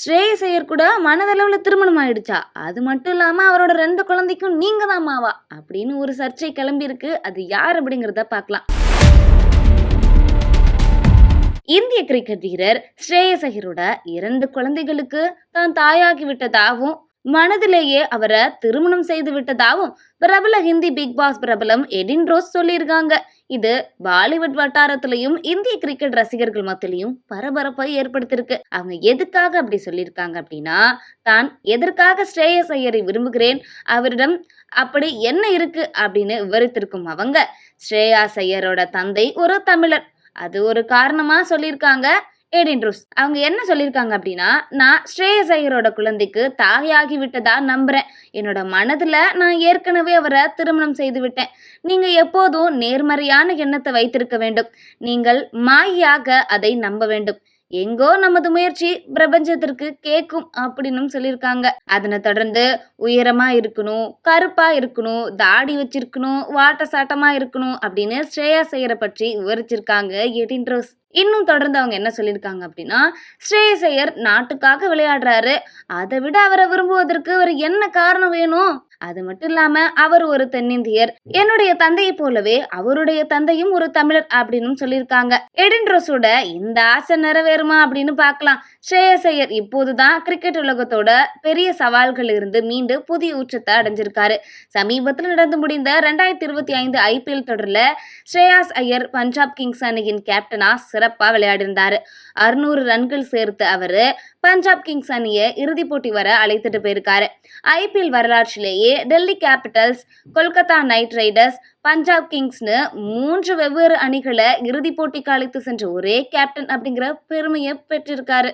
ஸ்ரேயஸ் ஐயர் கூட மனதளவுல திருமணம் ஆயிடுச்சா? அது மட்டும் இல்லாம அவரோட 2 குழந்தைக்கும் நீங்க தான் மாவா அப்படின்னு ஒரு சர்ச்சை கிளம்பி இருக்கு. அது யார் அப்படிங்கறத பார்க்கலாம். இந்திய கிரிக்கெட் வீரர் ஸ்ரேயஸ் ஐயரோட 2 குழந்தைகளுக்கு தான் தாயாகி விட்டதாகவும் மனதிலேயே அவரை திருமணம் செய்து விட்டதாகவும் பிரபல ஹிந்தி பிக் பாஸ் பிரபலம் எடின் ரோஸ் சொல்லியிருக்காங்க. இது பாலிவுட் வட்டாரத்திலையும் இந்திய கிரிக்கெட் ரசிகர்கள் மத்தியிலையும் பரபரப்பை ஏற்படுத்தியிருக்கு. அவங்க எதுக்காக அப்படி சொல்லியிருக்காங்க அப்படின்னா, தான் எதற்காக ஸ்ரேயஸ் ஐயரை விரும்புகிறேன், அவரிடம் அப்படி என்ன இருக்கு அப்படின்னு விவரித்திருக்கும் அவங்க, ஸ்ரேயாஸ் ஐயரோட தந்தை ஒரு தமிழர், அது ஒரு காரணமா சொல்லியிருக்காங்க. எடின் ரோஸ் அவங்க என்ன சொல்லியிருக்காங்க அப்படின்னா, நான் ஸ்ரேயஸ் ஐயரோட குழந்தைக்கு தாயாகி விட்டதா நம்புறேன். என்னோட மனதுல நான் ஏற்கனவே அவரை திருமணம் செய்து விட்டேன். நீங்க எப்போதும் நேர்மறையான எண்ணத்தை வைத்திருக்க வேண்டும். நீங்கள் மாயாக அதை நம்ப வேண்டும். எங்கோ நமது முயற்சி பிரபஞ்சத்திற்கு கேட்கும் அப்படின்னு சொல்லியிருக்காங்க. அதனை தொடர்ந்து உயரமா இருக்கணும், கருப்பா இருக்கணும், தாடி வச்சிருக்கணும், வாட்ட சாட்டமா இருக்கணும் அப்படின்னு ஸ்ரேயாஸ் ஐயரை பற்றி விவரிச்சிருக்காங்க எடின் ரோஸ். இன்னும் தொடர்ந்து அவங்க என்ன சொல்லியிருக்காங்க அப்படின்னா, ஸ்ரேயஸ் ஐயர் நாட்டுக்காக விளையாடுறாரு. அதை விட அவரை விரும்புவதற்கு ஒரு என்ன காரணம் வேணும்? அது மட்டும் இல்லாம அவர் ஒரு தென்னிந்தியர். என்னுடைய தந்தையை போலவே அவருடைய தந்தையும் ஒரு தமிழர் அப்படின்னு சொல்லியிருக்காங்க. எடின் ரோஸோட இந்த ஆசை நிறைவேறுமா அப்படின்னு பார்க்கலாம். ஸ்ரேயஸ் ஐயர் இப்போதுதான் கிரிக்கெட் உலகத்தோட பெரிய சவால்கள் இருந்து மீண்டு புதிய உச்சத்தை அடைஞ்சிருக்காரு. சமீபத்தில் நடந்து முடிந்த 2025 IPL தொடர்ல ஸ்ரேயாஸ் ஐயர் பஞ்சாப் கிங்ஸ் அணியின் கேப்டனா சிறப்பா விளையாடிருந்தாரு. 600 ரன்கள் சேர்த்து அவரு பஞ்சாப் கிங்ஸ் அணியை இறுதி போட்டி வர அழைத்துட்டு போயிருக்காரு. IPL வரலாற்றிலேயே Delhi capitals, Kolkata knight riders, Punjab கிங்ஸ்னு 3 வெவ்வேறு அணிகளை இறுதி போட்டிக்கு அழைத்து சென்ற ஒரே கேப்டன் அப்படிங்கிற பெருமையை பெற்றிருக்காரு.